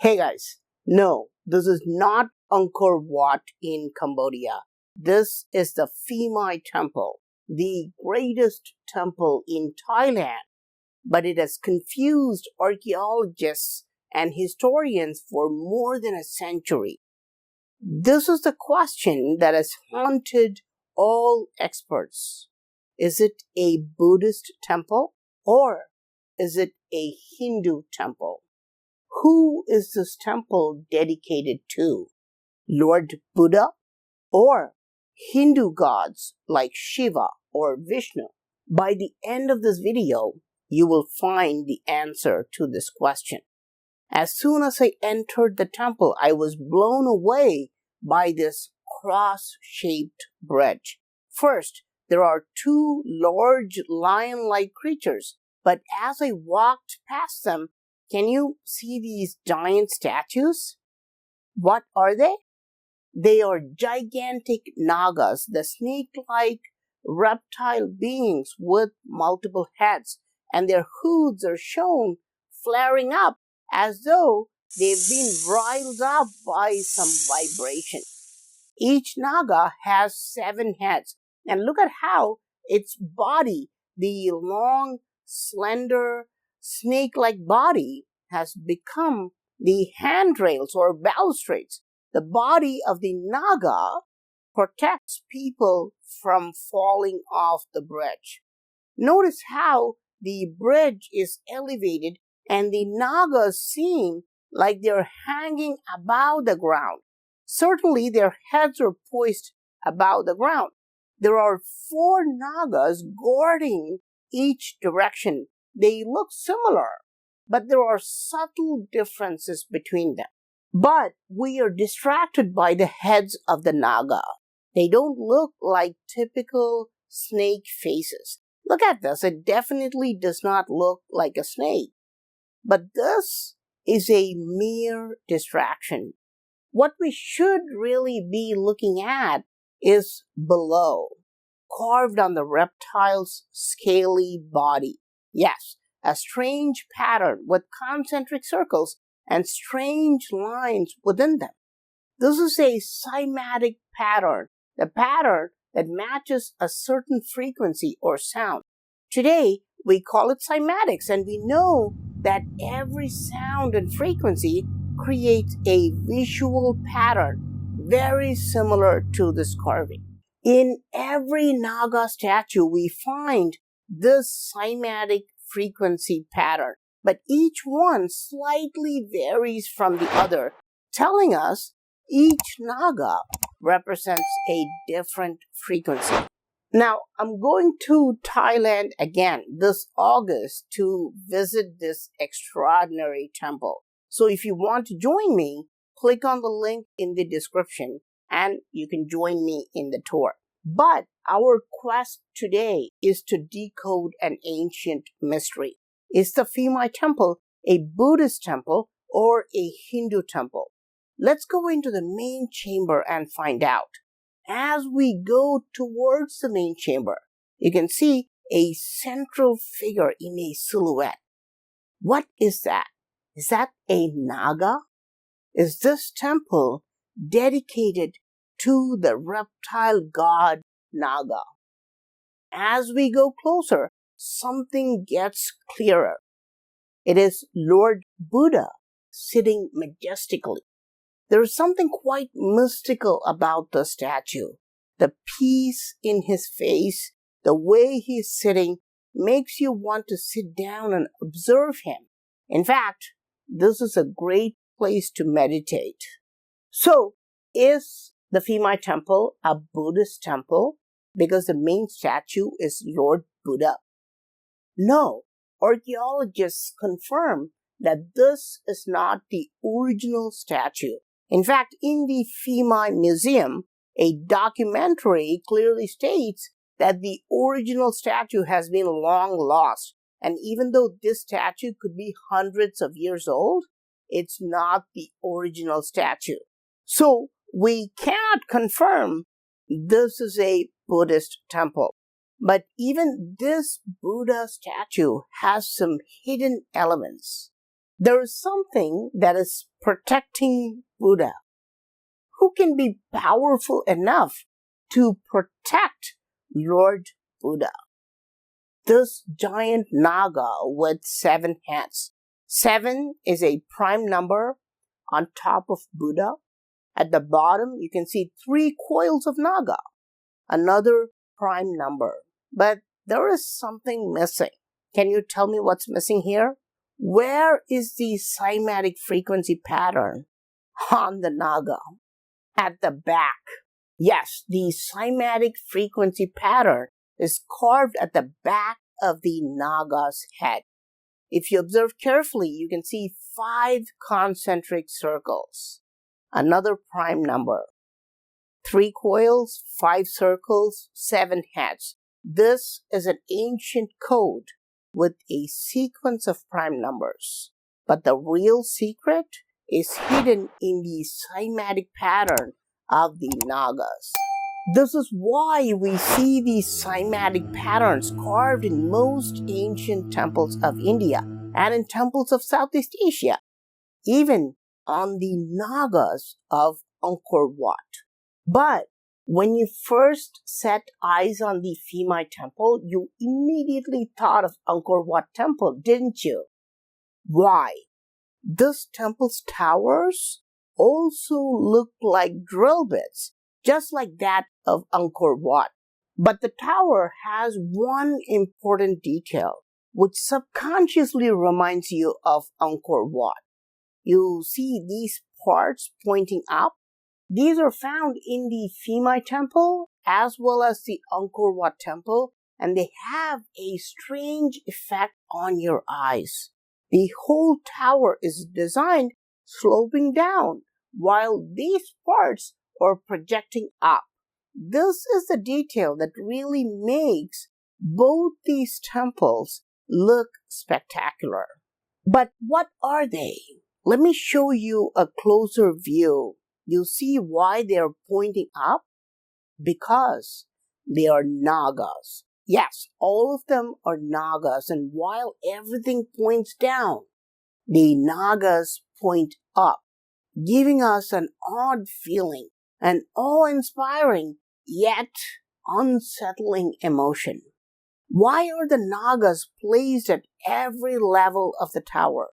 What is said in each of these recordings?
Hey guys, no, this is not Angkor Wat in Cambodia. This is the Phimai Temple, the greatest temple in Thailand, but it has confused archaeologists and historians for more than a century. This is the question that has haunted all experts. Is it a Buddhist temple or is it a Hindu temple? Who is this temple dedicated to? Lord Buddha or Hindu gods like Shiva or Vishnu? By the end of this video, you will find the answer to this question. As soon as I entered the temple, I was blown away by this cross-shaped bridge. First, there are two large lion-like creatures, but as I walked past them, can you see these giant statues? What are they? They are gigantic Nagas, the snake-like reptile beings with multiple heads, and their hoods are shown flaring up as though they've been riled up by some vibration. Each Naga has 7 heads, and look at how its body, the long, slender, snake-like body, has become the handrails or balustrades. The body of the Naga protects people from falling off the bridge. Notice how the bridge is elevated and the Nagas seem like they're hanging above the ground. Certainly their heads are poised above the ground. There are 4 Nagas guarding each direction. They look similar, but there are subtle differences between them. But we are distracted by the heads of the Naga. They don't look like typical snake faces. Look at this. It definitely does not look like a snake. But this is a mere distraction. What we should really be looking at is below, carved on the reptile's scaly body. Yes, a strange pattern with concentric circles and strange lines within them. This is a cymatic pattern, the pattern that matches a certain frequency or sound. Today, we call it cymatics, and we know that every sound and frequency creates a visual pattern very similar to this carving. In every Naga statue, we find this cymatic frequency pattern, but each one slightly varies from the other, telling us each Naga represents a different frequency. Now, I'm going to Thailand again this August to visit this extraordinary temple. So if you want to join me, click on the link in the description and you can join me in the tour. But our quest today is to decode an ancient mystery. Is the Phimai Temple a Buddhist temple or a Hindu temple? Let's go into the main chamber and find out. As we go towards the main chamber, you can see a central figure in a silhouette. What is that? Is that a Naga? Is this temple dedicated to the reptile god Naga? As we go closer, something gets clearer. It is Lord Buddha sitting majestically. There is something quite mystical about the statue. The peace in his face, the way he is sitting, makes you want to sit down and observe him. In fact, this is a great place to meditate. So, is the Phimai Temple a Buddhist temple because the main statue is Lord Buddha? No, archaeologists confirm that this is not the original statue. In fact, in the Phimai Museum, a documentary clearly states that the original statue has been long lost. And even though this statue could be hundreds of years old, it's not the original statue. So, we cannot confirm this is a Buddhist temple. But even this Buddha statue has some hidden elements. There is something that is protecting Buddha. Who can be powerful enough to protect Lord Buddha? This giant Naga with 7 heads. 7 is a prime number on top of Buddha. At the bottom, you can see 3 coils of Naga, another prime number. But there is something missing. Can you tell me what's missing here? Where is the cymatic frequency pattern on the Naga? At the back. Yes, the cymatic frequency pattern is carved at the back of the Naga's head. If you observe carefully, you can see 5 concentric circles. Another prime number. 3 coils, 5 circles, 7 heads. This is an ancient code with a sequence of prime numbers. But the real secret is hidden in the cymatic pattern of the Nagas. This is why we see these cymatic patterns carved in most ancient temples of India and in temples of Southeast Asia, even on the Nagas of Angkor Wat. But when you first set eyes on the Phimai Temple, you immediately thought of Angkor Wat Temple, didn't you? Why? This temple's towers also look like drill bits, just like that of Angkor Wat. But the tower has one important detail, which subconsciously reminds you of Angkor Wat. You see these parts pointing up? These are found in the Phimai Temple as well as the Angkor Wat Temple, and they have a strange effect on your eyes. The whole tower is designed sloping down, while these parts are projecting up. This is the detail that really makes both these temples look spectacular. But what are they? Let me show you a closer view. You see why they are pointing up? Because they are Nagas. Yes, all of them are Nagas, and while everything points down, the Nagas point up, giving us an odd feeling, an awe-inspiring yet unsettling emotion. Why are the Nagas placed at every level of the tower?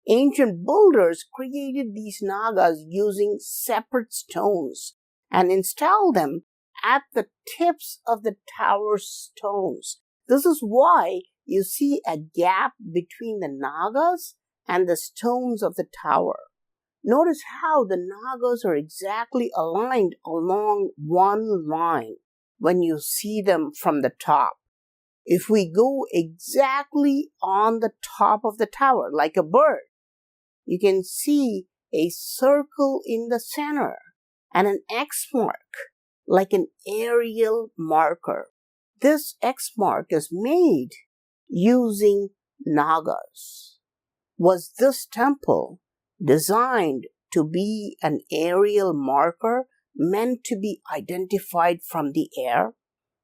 Ancient builders created these Nagas using separate stones and installed them at the tips of the tower's stones. This is why you see a gap between the Nagas and the stones of the tower. Notice how the Nagas are exactly aligned along one line when you see them from the top. If we go exactly on the top of the tower, like a bird, you can see a circle in the center and an X mark, like an aerial marker. This X mark is made using Nagas. Was this temple designed to be an aerial marker meant to be identified from the air?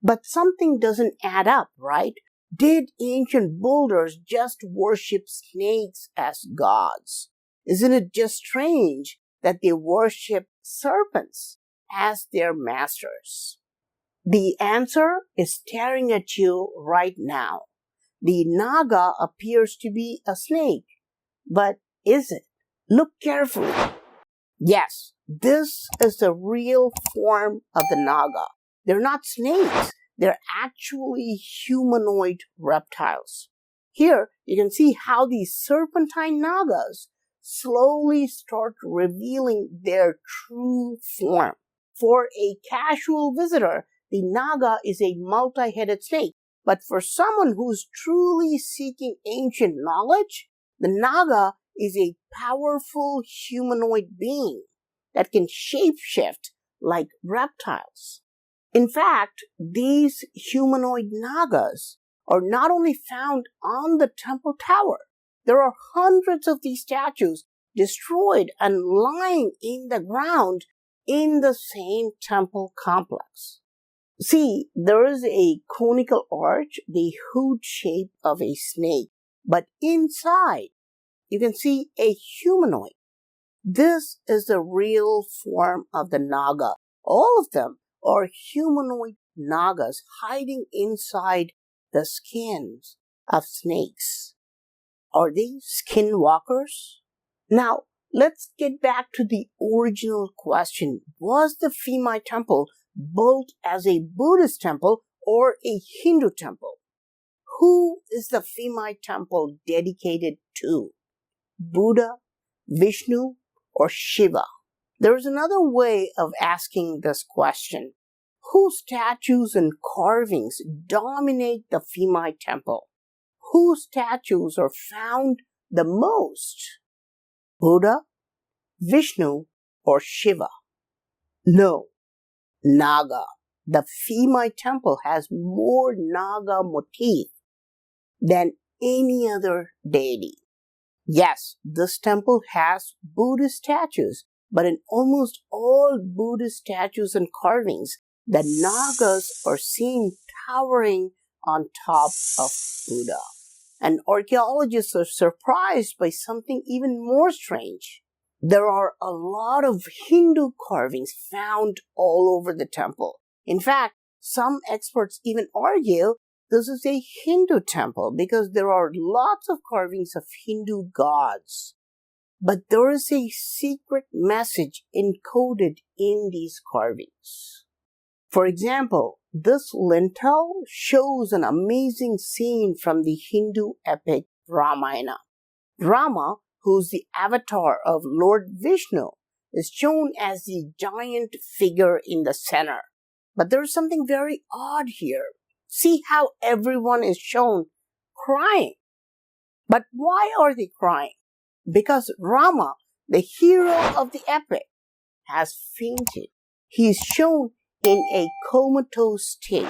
But something doesn't add up, right? Did ancient builders just worship snakes as gods? Isn't it just strange that they worship serpents as their masters? The answer is staring at you right now. The Naga appears to be a snake, but is it? Look carefully. Yes, this is the real form of the Naga. They're not snakes. They're actually humanoid reptiles. Here, you can see how these serpentine Nagas slowly start revealing their true form. For a casual visitor, the Naga is a multi-headed snake. But for someone who's truly seeking ancient knowledge, the Naga is a powerful humanoid being that can shapeshift like reptiles. In fact, these humanoid Nagas are not only found on the temple tower. There are hundreds of these statues destroyed and lying in the ground in the same temple complex. See, there is a conical arch, the hood shape of a snake, but inside you can see a humanoid. This is the real form of the Naga. All of them are humanoid Nagas hiding inside the skins of snakes. Are they skinwalkers? Now, let's get back to the original question. Was the Phimai Temple built as a Buddhist temple or a Hindu temple? Who is the Phimai Temple dedicated to? Buddha, Vishnu, or Shiva? There is another way of asking this question. Whose statues and carvings dominate the Phimai Temple? Whose statues are found the most? Buddha, Vishnu, or Shiva? No, Naga. The Phimai Temple has more Naga motif than any other deity. Yes, this temple has Buddhist statues, but in almost all Buddhist statues and carvings, the Nagas are seen towering on top of Buddha. And archaeologists are surprised by something even more strange. There are a lot of Hindu carvings found all over the temple. In fact, some experts even argue this is a Hindu temple because there are lots of carvings of Hindu gods. But there is a secret message encoded in these carvings. For example, this lintel shows an amazing scene from the Hindu epic Ramayana. Rama, who's the avatar of Lord Vishnu, is shown as the giant figure in the center. But there's something very odd here. See how everyone is shown crying. But why are they crying? Because Rama, the hero of the epic, has fainted. He is shown in a comatose state.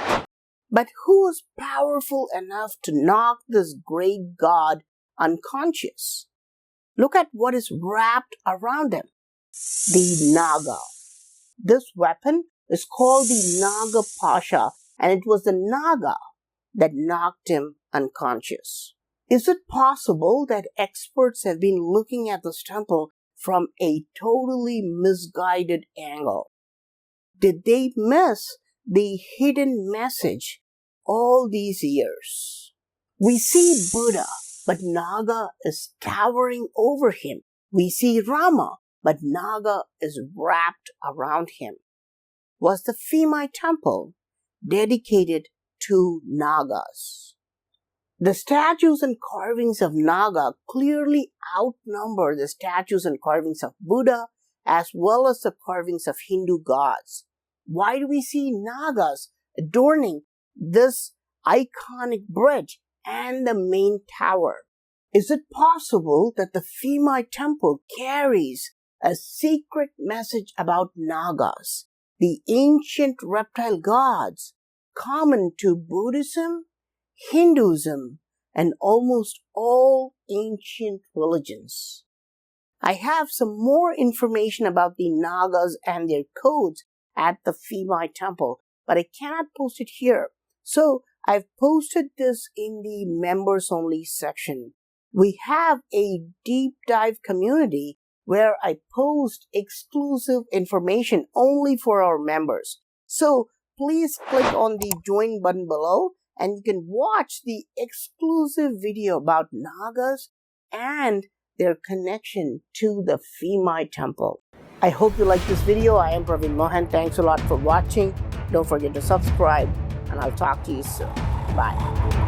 But who is powerful enough to knock this great god unconscious? Look at what is wrapped around him. The Naga. This weapon is called the Naga Pasha, and it was the Naga that knocked him unconscious. Is it possible that experts have been looking at this temple from a totally misguided angle? Did they miss the hidden message all these years? We see Buddha, but Naga is towering over him. We see Rama, but Naga is wrapped around him. Was the Phimai Temple dedicated to Nagas? The statues and carvings of Naga clearly outnumber the statues and carvings of Buddha as well as the carvings of Hindu gods. Why do we see Nagas adorning this iconic bridge and the main tower? Is it possible that the Phimai Temple carries a secret message about Nagas, the ancient reptile gods common to Buddhism, Hinduism, and almost all ancient religions? I have some more information about the Nagas and their codes at the Phimai Temple, but I cannot post it here. So I've posted this in the members only section. We have a deep dive community where I post exclusive information only for our members. So please click on the join button below and you can watch the exclusive video about Nagas and their connection to the Phimai Temple. I hope you like this video. I am Praveen Mohan. Thanks a lot for watching. Don't forget to subscribe and I'll talk to you soon. Bye.